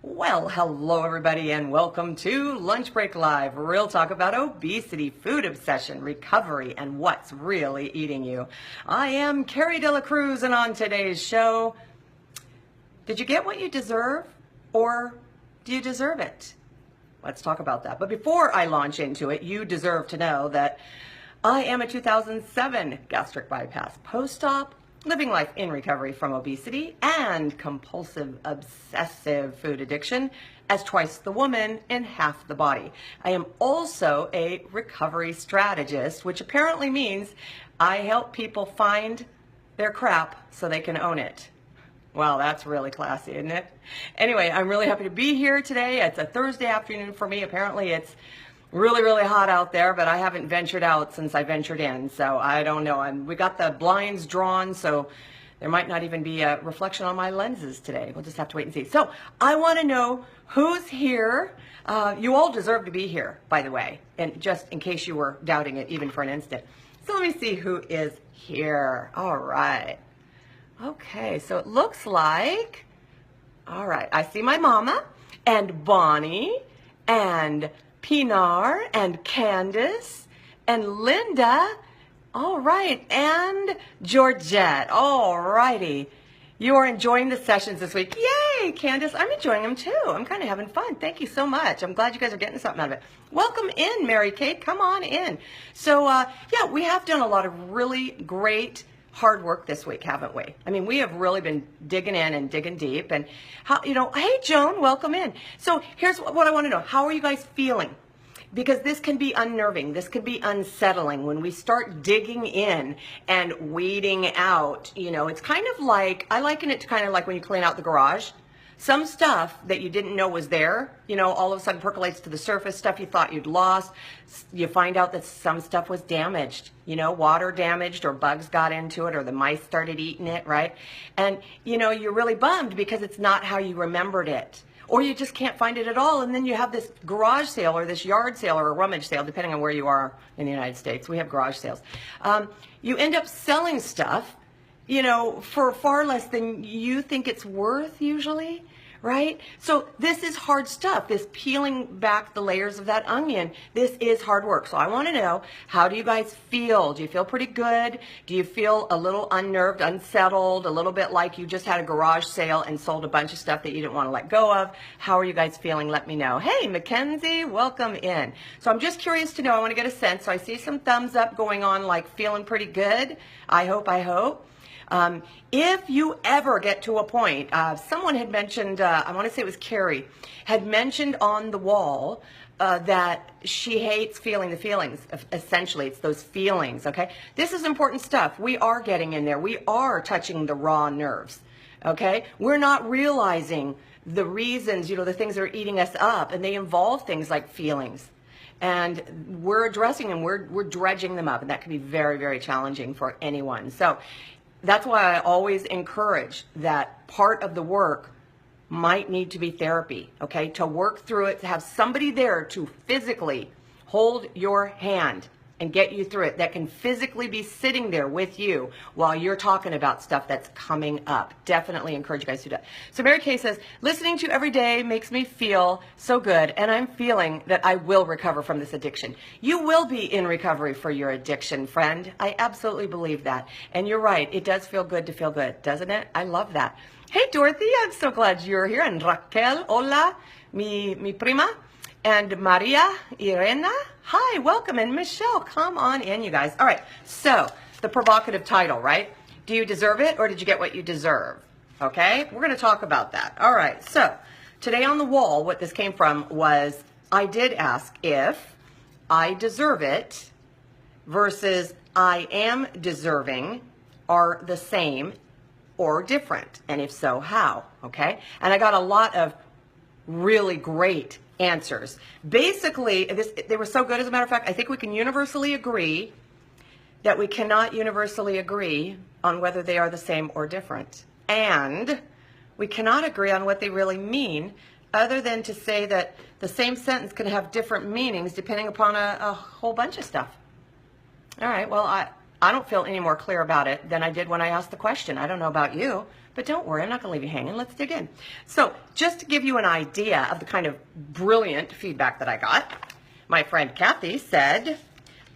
Well, hello everybody and welcome to Lunch Break Live, real talk about obesity, food obsession, recovery, and what's really eating you. I am Cari de la Cruz, and on today's show, did you get what you deserve, or do you deserve it? Let's talk about that. But before I launch into it, you deserve to know that I am a 2007 gastric bypass post-op, living life in recovery from obesity and compulsive obsessive food addiction as twice the woman in half the body. I am also a recovery strategist, which apparently means I help people find their crap so they can own it. Wow, that's really classy, isn't it? Anyway, I'm really happy to be here today. It's a Thursday afternoon for me. Apparently it's really, really hot out there, but I haven't ventured out since I ventured in, so I don't know. We got the blinds drawn, so there might not even be a reflection on my lenses today. We'll just have to wait and see. So I want to know who's here. You all deserve to be here, by the way, and just in case you were doubting it even for an instant. So let me see who is here. All right. Okay, so it looks like, all right, I see my mama and Bonnie and Pinar and Candace and Linda, all right, and Georgette, all righty. You are enjoying the sessions this week. Yay, Candace, I'm enjoying them too. I'm kind of having fun. Thank you so much. I'm glad you guys are getting something out of it. Welcome in, Mary Kate, come on in. So, yeah, we have done a lot of really great hard work this week, haven't we? I mean, we have really been digging in and digging deep. And how, hey, Joan, welcome in. So here's what I want to know. How are you guys feeling? Because this can be unnerving. This can be unsettling when we start digging in and weeding out. It's kind of like, I liken it to kind of like when you clean out the garage. Some stuff that you didn't know was there, all of a sudden percolates to the surface, stuff you thought you'd lost. You find out that some stuff was damaged, water damaged, or bugs got into it, or the mice started eating it, right? And, you're really bummed because it's not how you remembered it. Or you just can't find it at all, and then you have this garage sale or this yard sale or a rummage sale, depending on where you are in the United States. We have garage sales. You end up selling stuff, for far less than you think it's worth usually, right? So this is hard stuff, this peeling back the layers of that onion. This is hard work. So I want to know, how do you guys feel? Do you feel pretty good? Do you feel a little unnerved, unsettled, a little bit like you just had a garage sale and sold a bunch of stuff that you didn't want to let go of? How are you guys feeling? Let me know. Hey, Mackenzie, welcome in. So I'm just curious to know, I want to get a sense. So I see some thumbs up going on, like feeling pretty good. I hope. If you ever get to a point, someone had mentioned, I want to say it was Cari, had mentioned on the wall that she hates feeling the feelings. Essentially, it's those feelings, okay? This is important stuff. We are getting in there. We are touching the raw nerves, okay? We're not realizing the reasons, the things that are eating us up, and they involve things like feelings. And we're addressing them, we're dredging them up, and that can be very, very challenging for anyone. So that's why I always encourage that part of the work might need to be therapy, okay? To work through it, to have somebody there to physically hold your hand and get you through it, that can physically be sitting there with you while you're talking about stuff that's coming up. Definitely encourage you guys to do that. So Mary Kay says, listening to you every day makes me feel so good, and I'm feeling that I will recover from this addiction. You will be in recovery for your addiction, friend. I absolutely believe that. And you're right, it does feel good to feel good, doesn't it? I love that. Hey, Dorothy, I'm so glad you're here. And Raquel, hola, mi prima. And Maria, Irena, hi, welcome. And Michelle, come on in, you guys. All right, so the provocative title, right? Do you deserve it, or did you get what you deserve? Okay, we're going to talk about that. All right, so today on the wall, what this came from was, I did ask if I deserve it versus I am deserving are the same or different, and if so, how? Okay, and I got a lot of really great answers. Basically, they were so good, as a matter of fact, I think we can universally agree that we cannot universally agree on whether they are the same or different. And we cannot agree on what they really mean, other than to say that the same sentence can have different meanings depending upon a whole bunch of stuff. All right, well, I don't feel any more clear about it than I did when I asked the question. I don't know about you, But don't worry, I'm not going to leave you hanging. Let's dig in. So just to give you an idea of the kind of brilliant feedback that I got, my friend Kathy said,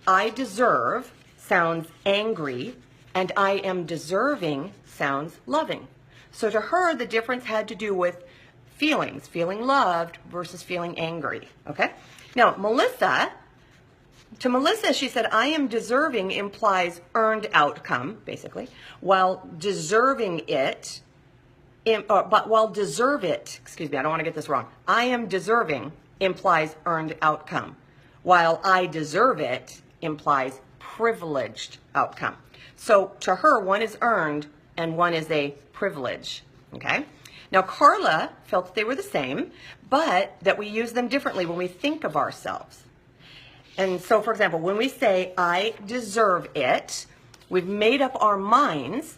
I deserve sounds angry, and I am deserving sounds loving. So to her, the difference had to do with feelings, feeling loved versus feeling angry, okay? Now, to Melissa, she said, I am deserving implies earned outcome, basically, while deserve it, I don't want to get this wrong. I am deserving implies earned outcome, while I deserve it implies privileged outcome. So to her, one is earned and one is a privilege, okay? Now, Carla felt that they were the same, but that we use them differently when we think of ourselves. And so, for example, when we say, I deserve it, we've made up our minds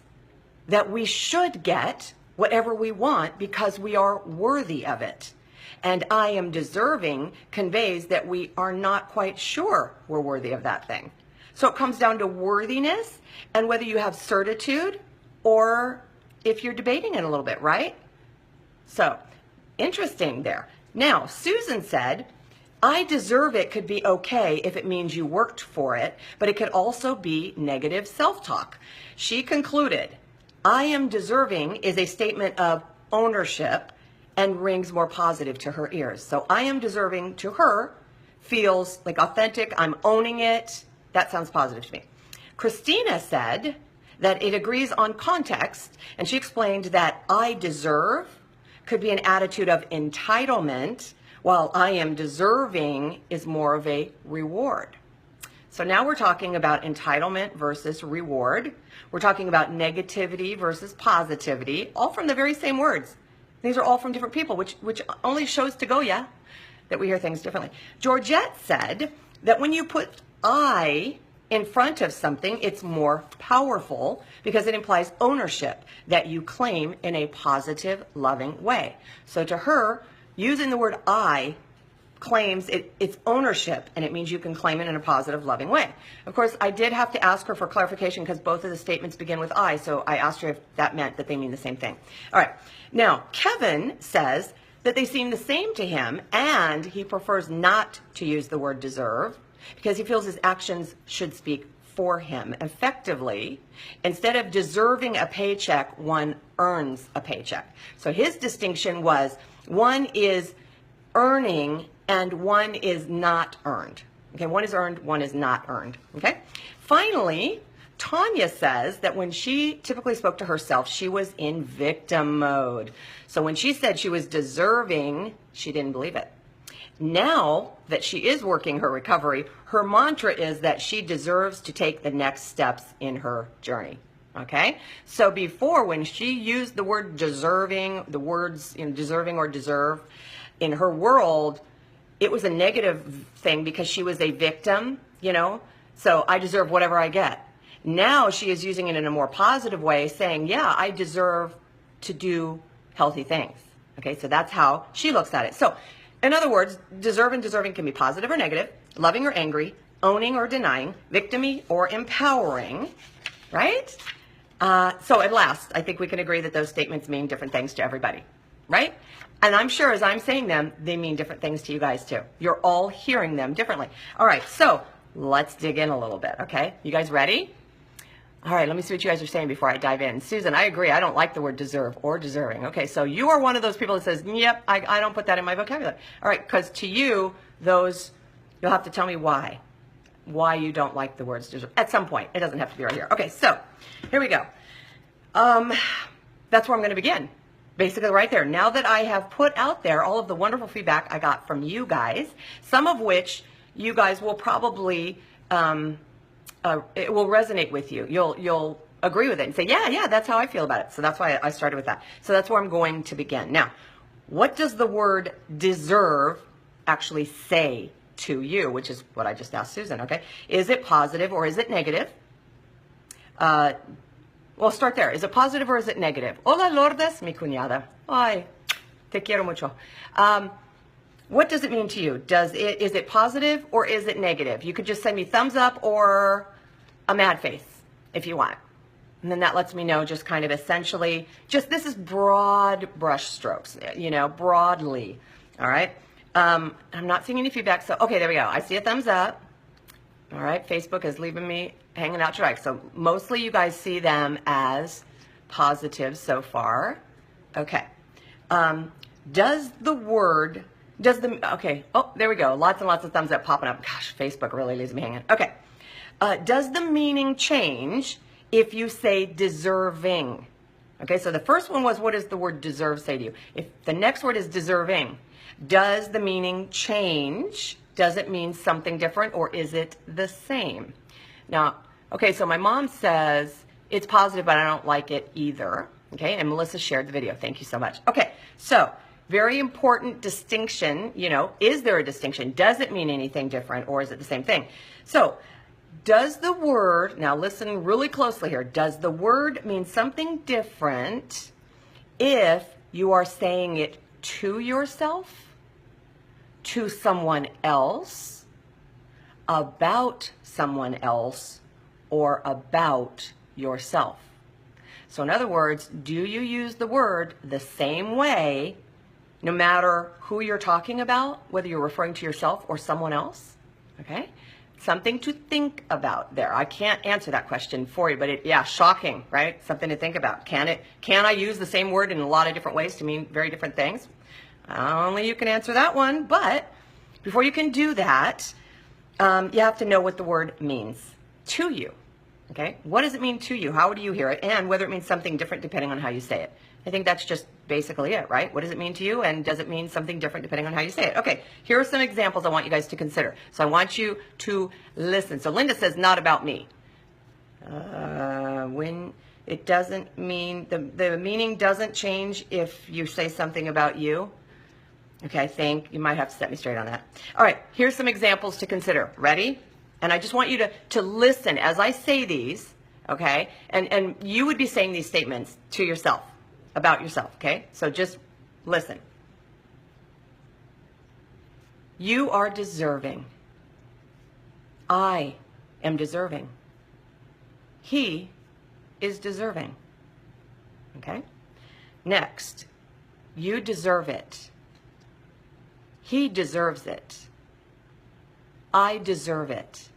that we should get whatever we want because we are worthy of it. And I am deserving conveys that we are not quite sure we're worthy of that thing. So it comes down to worthiness and whether you have certitude or if you're debating it a little bit, right? So, interesting there. Now, Susan said, I deserve it could be okay if it means you worked for it, but it could also be negative self-talk. She concluded, I am deserving is a statement of ownership and rings more positive to her ears. So I am deserving to her feels like authentic. I'm owning it. That sounds positive to me. Christina said that it agrees on context, and she explained that I deserve could be an attitude of entitlement, while I am deserving is more of a reward. So now we're talking about entitlement versus reward. We're talking about negativity versus positivity, all from the very same words. These are all from different people, which only shows to go, yeah, that we hear things differently. Georgette said that when you put I in front of something, it's more powerful because it implies ownership that you claim in a positive, loving way. So to her, using the word I claims it's ownership, and it means you can claim it in a positive, loving way. Of course, I did have to ask her for clarification because both of the statements begin with I, so I asked her if that meant that they mean the same thing. All right. Now, Kevin says that they seem the same to him, and he prefers not to use the word deserve because he feels his actions should speak for him. Effectively, instead of deserving a paycheck, one earns a paycheck. So his distinction was one is earning and one is not earned. Okay, one is earned, one is not earned. Okay. Finally, Tanya says that when she typically spoke to herself, she was in victim mode. So when she said she was deserving, she didn't believe it. Now that she is working her recovery, her mantra is that she deserves to take the next steps in her journey. Okay? So before, when she used the word deserving, the words deserving or deserve, in her world, it was a negative thing because she was a victim, so I deserve whatever I get. Now she is using it in a more positive way, saying, yeah, I deserve to do healthy things. Okay, so that's how she looks at it. So, in other words, deserve and deserving can be positive or negative, loving or angry, owning or denying, victimy or empowering, right? So at last, I think we can agree that those statements mean different things to everybody, right? And I'm sure as I'm saying them, they mean different things to you guys too. You're all hearing them differently. All right, so let's dig in a little bit, okay? You guys ready? All right, let me see what you guys are saying before I dive in. Susan, I agree. I don't like the word deserve or deserving. Okay, so you are one of those people that says, yep, I don't put that in my vocabulary. All right, because to you, those, you'll have to tell me why you don't like the words deserve. At some point. It doesn't have to be right here. Okay, so here we go. That's where I'm going to begin. Basically right there. Now that I have put out there all of the wonderful feedback I got from you guys, some of which you guys will probably... it will resonate with you. You'll agree with it and say, yeah, that's how I feel about it. So that's why I started with that. So that's where I'm going to begin. Now, what does the word deserve actually say to you, which is what I just asked Susan, okay? Is it positive or is it negative? Well, start there. Is it positive or is it negative? Hola, Lourdes, mi cuñada. Ay, te quiero mucho. What does it mean to you? Is it positive or is it negative? You could just send me thumbs up or a mad face if you want. And then that lets me know just kind of essentially, just this is broad brush strokes, you know, broadly. All right. I'm not seeing any feedback. So, okay, there we go. I see a thumbs up. All right. Facebook is leaving me hanging out to dry. So mostly you guys see them as positive so far. Okay. Okay. Oh, there we go. Lots and lots of thumbs up popping up. Gosh, Facebook really leaves me hanging. Okay. Does the meaning change if you say deserving? Okay, so the first one was, what does the word deserve say to you? If the next word is deserving, does the meaning change? Does it mean something different, or is it the same? Now, okay, so my mom says it's positive, but I don't like it either. Okay, and Melissa shared the video. Thank you so much. Okay, so very important distinction, you know, is there a distinction? Does it mean anything different, or is it the same thing? So, does the word, now listen really closely here, does the word mean something different if you are saying it to yourself, to someone else, about someone else, or about yourself? So in other words, do you use the word the same way no matter who you're talking about, whether you're referring to yourself or someone else? Okay? Something to think about there. I can't answer that question for you, but yeah, shocking, right? Something to think about. Can I use the same word in a lot of different ways to mean very different things? Only you can answer that one, but before you can do that, you have to know what the word means to you. Okay? What does it mean to you? How do you hear it? And whether it means something different depending on how you say it. I think that's just basically it, right? What does it mean to you, and does it mean something different depending on how you say it? Okay, here are some examples I want you guys to consider. So I want you to listen. So Linda says, not about me. When it doesn't mean, the meaning doesn't change if you say something about you. Okay, I think you might have to set me straight on that. All right, here's some examples to consider. Ready? And I just want you to listen as I say these, okay? And you would be saying these statements to yourself, about yourself, okay? So just listen. You are deserving. I am deserving. He is deserving. Okay? Next, you deserve it. He deserves it. I deserve it.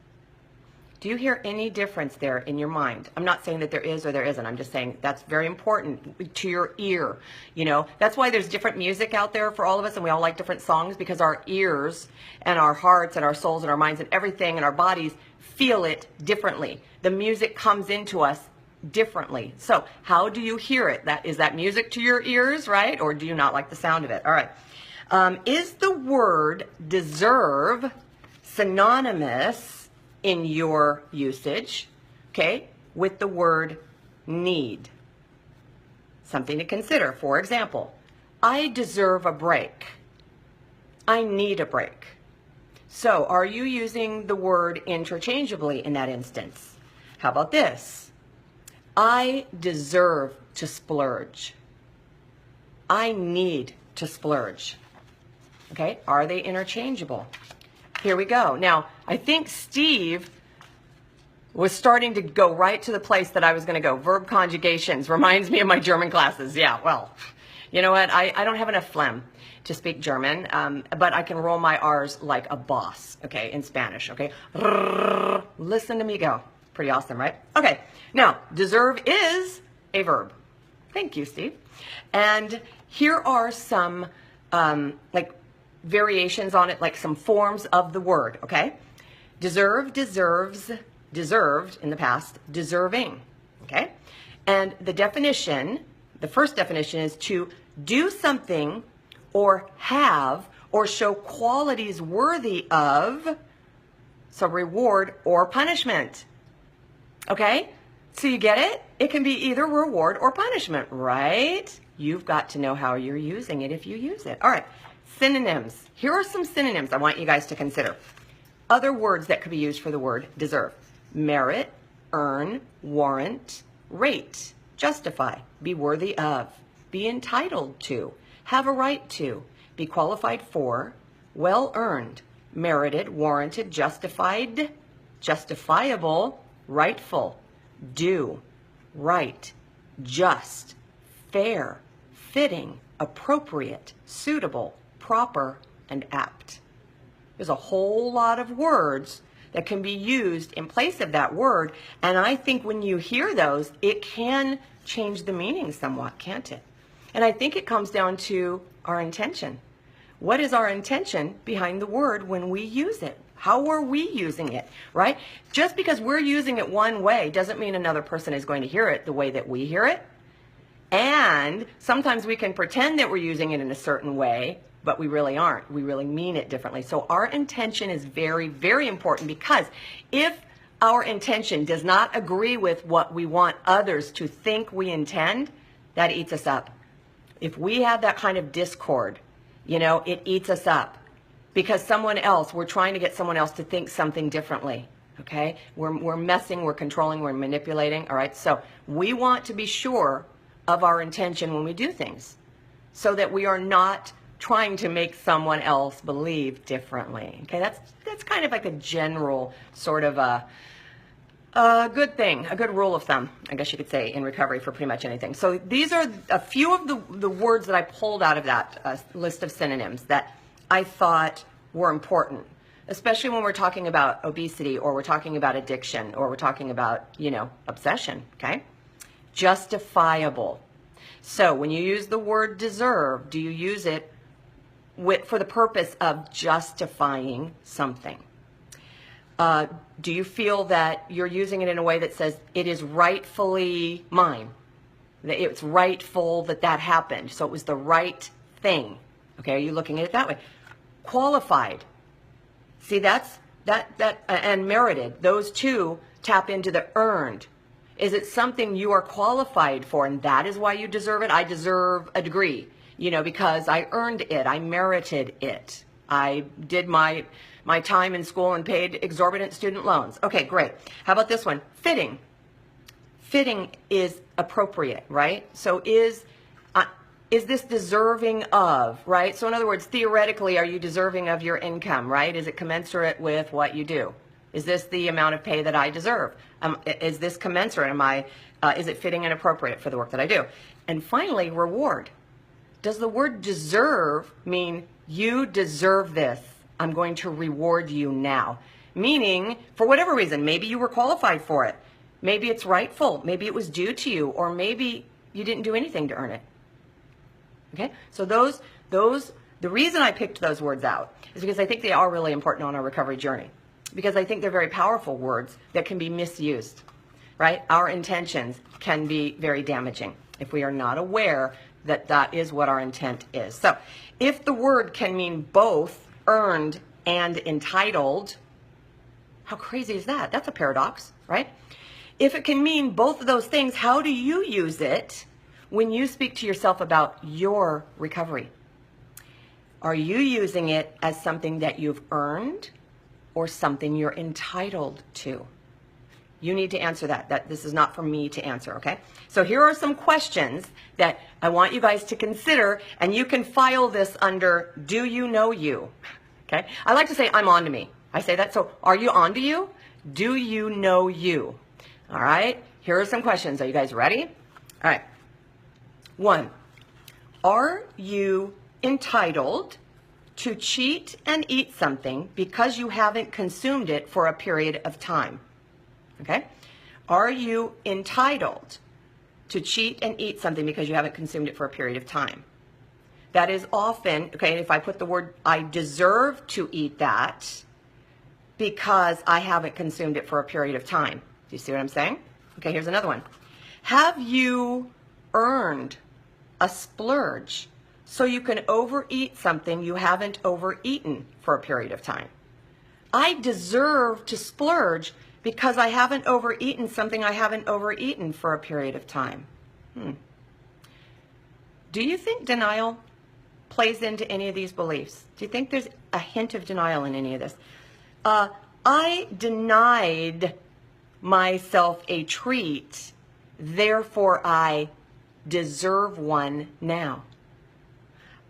Do you hear any difference there in your mind? I'm not saying that there is or there isn't. I'm just saying that's very important to your ear. You know, that's why there's different music out there for all of us, and we all like different songs, because our ears and our hearts and our souls and our minds and everything and our bodies feel it differently. The music comes into us differently. So how do you hear it? Is that music to your ears, right? Or do you not like the sound of it? All right. Is the word deserve synonymous in your usage, okay, with the word need? Something to consider. For example, I deserve a break. I need a break. So are you using the word interchangeably in that instance? How about this? I deserve to splurge. I need to splurge. Okay, are they interchangeable? Here we go. Now, I think Steve was starting to go right to the place that I was going to go. Verb conjugations reminds me of my German classes. Yeah, well, you know what? I don't have enough phlegm to speak German, but I can roll my R's like a boss, okay, in Spanish, okay? Listen to me go. Pretty awesome, right? Okay, now, deserve is a verb. Thank you, Steve. And here are some, variations on it, like some forms of the word, okay? Deserve, deserves, deserved in the past, deserving, okay? And the definition, the first definition is to do something or have or show qualities worthy of, so reward or punishment, okay? So you get it? It can be either reward or punishment, right? You've got to know how you're using it if you use it. All right. Synonyms. Here are some synonyms I want you guys to consider. Other words that could be used for the word deserve. Merit, earn, warrant, rate, justify, be worthy of, be entitled to, have a right to, be qualified for, well earned, merited, warranted, justified, justifiable, rightful, due, right, just, fair, fitting, appropriate, suitable, proper, and apt. There's a whole lot of words that can be used in place of that word, and I think when you hear those, it can change the meaning somewhat, can't it? And I think it comes down to our intention. What is our intention behind the word when we use it? How are we using it, right? Just because we're using it one way doesn't mean another person is going to hear it the way that we hear it. And sometimes we can pretend that we're using it in a certain way, but we really aren't. We really mean it differently. So our intention is very, very important, because if our intention does not agree with what we want others to think we intend, that eats us up. If we have that kind of discord, it eats us up, because we're trying to get someone else to think something differently. Okay? We're messing, we're controlling, we're manipulating. All right? So we want to be sure of our intention when we do things, so that we are not trying to make someone else believe differently. Okay? That's kind of like a general sort of a good thing, a good rule of thumb, I guess you could say, in recovery for pretty much anything. So these are a few of the words that I pulled out of that list of synonyms that I thought were important, especially when we're talking about obesity, or we're talking about addiction, or we're talking about, obsession, okay? Justifiable. So when you use the word deserve, do you use it for the purpose of justifying something? Do you feel that you're using it in a way that says it is rightfully mine, that it's rightful that happened, so it was the right thing? Okay, are you looking at it that way? Qualified. See, that and merited. Those two tap into the earned. Is it something you are qualified for, and that is why you deserve it? I deserve a degree, because I earned it, I merited it. I did my time in school and paid exorbitant student loans. Okay, great. How about this one? Fitting. Fitting is appropriate, right? So is this deserving of, right? So in other words, theoretically, are you deserving of your income, right? Is it commensurate with what you do? Is this the amount of pay that I deserve? Is this commensurate? Is it fitting and appropriate for the work that I do? And finally, reward. Does the word deserve mean you deserve this? I'm going to reward you now. Meaning, for whatever reason, maybe you were qualified for it. Maybe it's rightful. Maybe it was due to you, or maybe you didn't do anything to earn it. Okay? So the reason I picked those words out is because I think they are really important on our recovery journey. Because I think they're very powerful words that can be misused, right? Our intentions can be very damaging if we are not aware that that is what our intent is. So if the word can mean both earned and entitled, how crazy is that? That's a paradox, right? If it can mean both of those things, how do you use it when you speak to yourself about your recovery? Are you using it as something that you've earned, or something you're entitled to? You need to answer that. This is not for me to answer, okay? So here are some questions that I want you guys to consider, and you can file this under do you know you, okay? I like to say I'm on to me. I say that, so are you on to you? Do you know you? All right, here are some questions. Are you guys ready? All right. 1, are you entitled to cheat and eat something because you haven't consumed it for a period of time? Okay? Are you entitled to cheat and eat something because you haven't consumed it for a period of time? That is often, okay, if I put the word, I deserve to eat that because I haven't consumed it for a period of time. Do you see what I'm saying? Okay, here's another one. Have you earned a splurge so you can overeat something you haven't overeaten for a period of time? I deserve to splurge because I haven't overeaten something I haven't overeaten for a period of time. Do you think denial plays into any of these beliefs? Do you think there's a hint of denial in any of this? I denied myself a treat, therefore I deserve one now.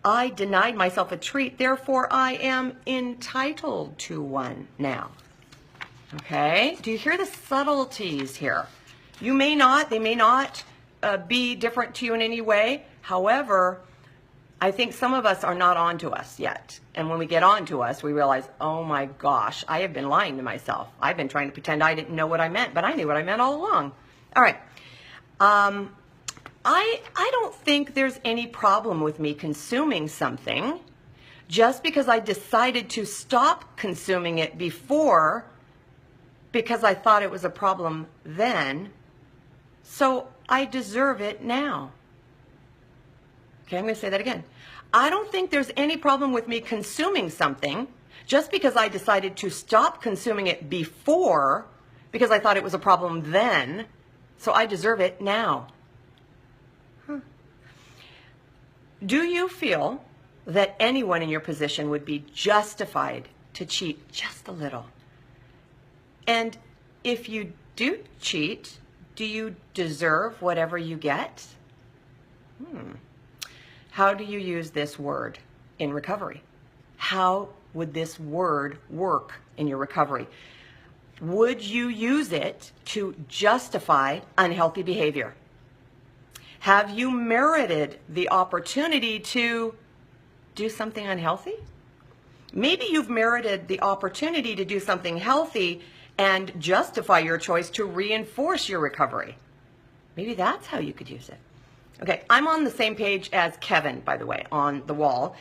I denied myself a treat, therefore I am entitled to one now. Okay? Do you hear the subtleties here? You may not, they may not be different to you in any way. However, I think some of us are not on to us yet. And when we get on to us, we realize, oh my gosh, I have been lying to myself. I've been trying to pretend I didn't know what I meant, but I knew what I meant all along. All right. I don't think there's any problem with me consuming something just because I decided to stop consuming it before because I thought it was a problem then. So I deserve it now. Okay, I'm going to say that again. I don't think there's any problem with me consuming something just because I decided to stop consuming it before because I thought it was a problem then. So I deserve it now. Do you feel that anyone in your position would be justified to cheat just a little? And if you do cheat, do you deserve whatever you get? How do you use this word in recovery? How would this word work in your recovery? Would you use it to justify unhealthy behavior? Have you merited the opportunity to do something unhealthy? Maybe you've merited the opportunity to do something healthy and justify your choice to reinforce your recovery. Maybe that's how you could use it. Okay, I'm on the same page as Kevin, by the way, on the wall,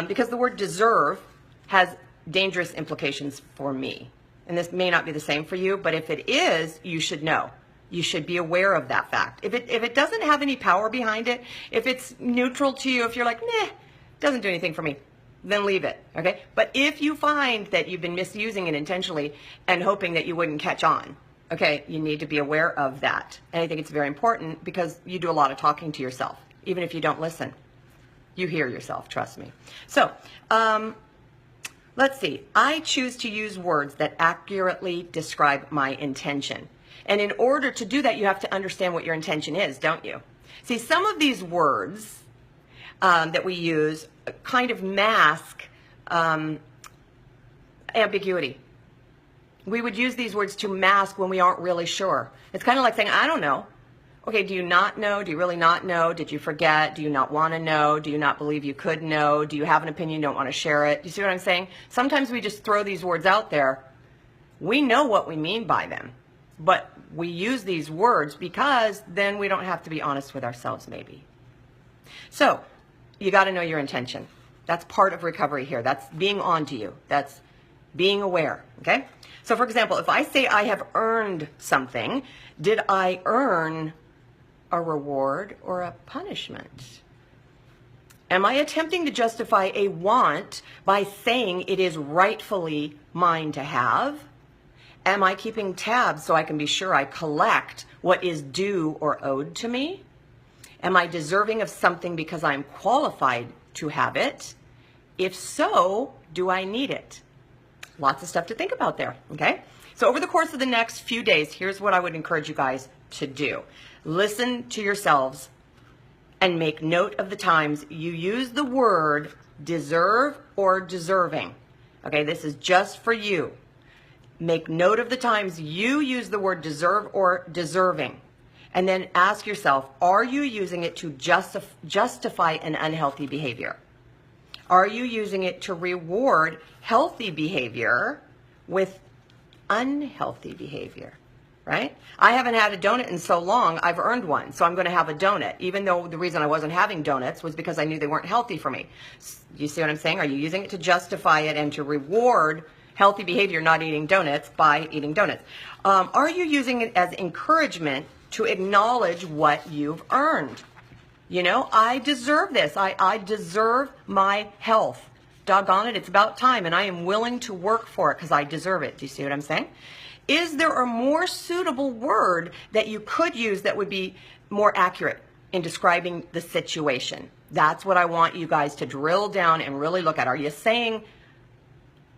because the word deserve has dangerous implications for me. And this may not be the same for you, but if it is, you should know. You should be aware of that fact. If it doesn't have any power behind it, if it's neutral to you, if you're like, meh, doesn't do anything for me, then leave it, okay? But if you find that you've been misusing it intentionally and hoping that you wouldn't catch on, okay, you need to be aware of that. And I think it's very important because you do a lot of talking to yourself. Even if you don't listen, you hear yourself, trust me. So, let's see. I choose to use words that accurately describe my intention. And in order to do that, you have to understand what your intention is, don't you? See, some of these words that we use kind of mask ambiguity. We would use these words to mask when we aren't really sure. It's kind of like saying, I don't know. Okay, do you not know? Do you really not know? Did you forget? Do you not want to know? Do you not believe you could know? Do you have an opinion, don't want to share it? You see what I'm saying? Sometimes we just throw these words out there. We know what we mean by them, but we use these words because then we don't have to be honest with ourselves, maybe. So you got to know your intention. That's part of recovery here. That's being on to you. That's being aware, okay? So for example, if I say I have earned something, did I earn a reward or a punishment? Am I attempting to justify a want by saying it is rightfully mine to have? Am I keeping tabs so I can be sure I collect what is due or owed to me? Am I deserving of something because I'm qualified to have it? If so, do I need it? Lots of stuff to think about there, okay? So over the course of the next few days, here's what I would encourage you guys to do. Listen to yourselves and make note of the times you use the word deserve or deserving. Okay, this is just for you. Make note of the times you use the word deserve or deserving. And then ask yourself, are you using it to justify an unhealthy behavior? Are you using it to reward healthy behavior with unhealthy behavior, right? I haven't had a donut in so long, I've earned one, so I'm going to have a donut, even though the reason I wasn't having donuts was because I knew they weren't healthy for me. You see what I'm saying? Are you using it to justify it and to reward healthy behavior, not eating donuts, by eating donuts? Are you using it as encouragement to acknowledge what you've earned? You know, I deserve this. I deserve my health. Doggone it, it's about time, and I am willing to work for it because I deserve it. Do you see what I'm saying? Is there a more suitable word that you could use that would be more accurate in describing the situation? That's what I want you guys to drill down and really look at. Are you saying,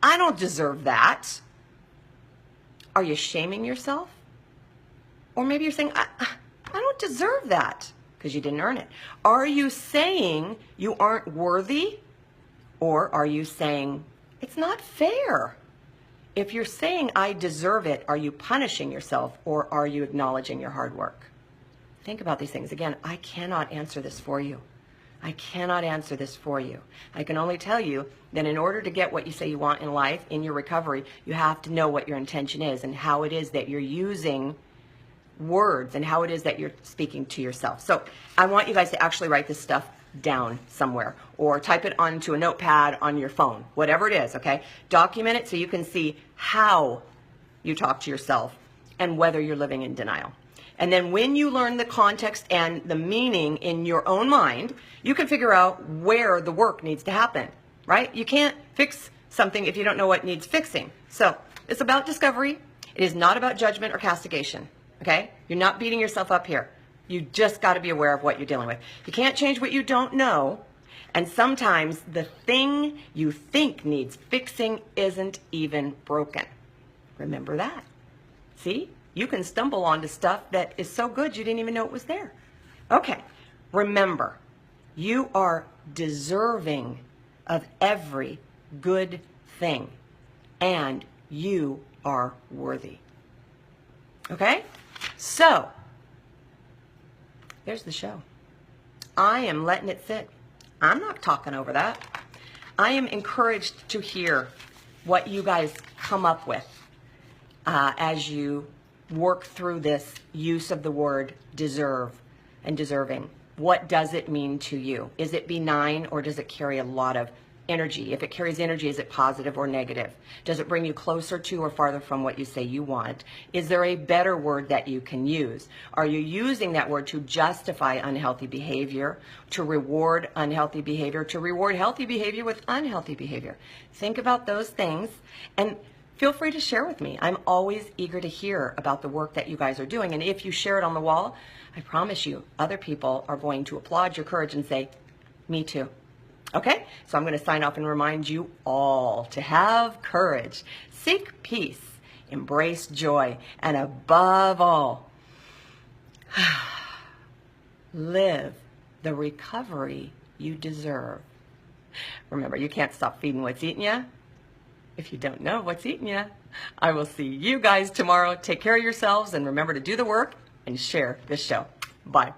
I don't deserve that? Are you shaming yourself? Or maybe you're saying, I don't deserve that, because you didn't earn it. Are you saying you aren't worthy? Or are you saying it's not fair? If you're saying, I deserve it, are you punishing yourself or are you acknowledging your hard work? Think about these things. Again, I cannot answer this for you. I cannot answer this for you. I can only tell you that in order to get what you say you want in life, in your recovery, you have to know what your intention is and how it is that you're using words and how it is that you're speaking to yourself. So I want you guys to actually write this stuff down somewhere or type it onto a notepad on your phone, whatever it is, okay? Document it so you can see how you talk to yourself and whether you're living in denial. And then when you learn the context and the meaning in your own mind, you can figure out where the work needs to happen, right? You can't fix something if you don't know what needs fixing. So it's about discovery. It is not about judgment or castigation, okay? You're not beating yourself up here. You just got to be aware of what you're dealing with. You can't change what you don't know. And sometimes the thing you think needs fixing isn't even broken. Remember that. See? You can stumble onto stuff that is so good you didn't even know it was there. Okay. Remember, you are deserving of every good thing. And you are worthy. Okay? So, there's the show. I am letting it sit. I'm not talking over that. I am encouraged to hear what you guys come up with as you work through this use of the word deserve and deserving. What does it mean to you? Is it benign or does it carry a lot of energy? If it carries energy, is it positive or negative? Does it bring you closer to or farther from what you say you want? Is there a better word that you can use? Are you using that word to justify unhealthy behavior, to reward unhealthy behavior, to reward healthy behavior with unhealthy behavior? Think about those things and feel free to share with me. I'm always eager to hear about the work that you guys are doing. And if you share it on the wall, I promise you, other people are going to applaud your courage and say, me too. Okay, so I'm going to sign off and remind you all to have courage, seek peace, embrace joy, and above all, live the recovery you deserve. Remember, you can't stop feeding what's eating you if you don't know what's eating you. I will see you guys tomorrow. Take care of yourselves and remember to do the work and share this show. Bye.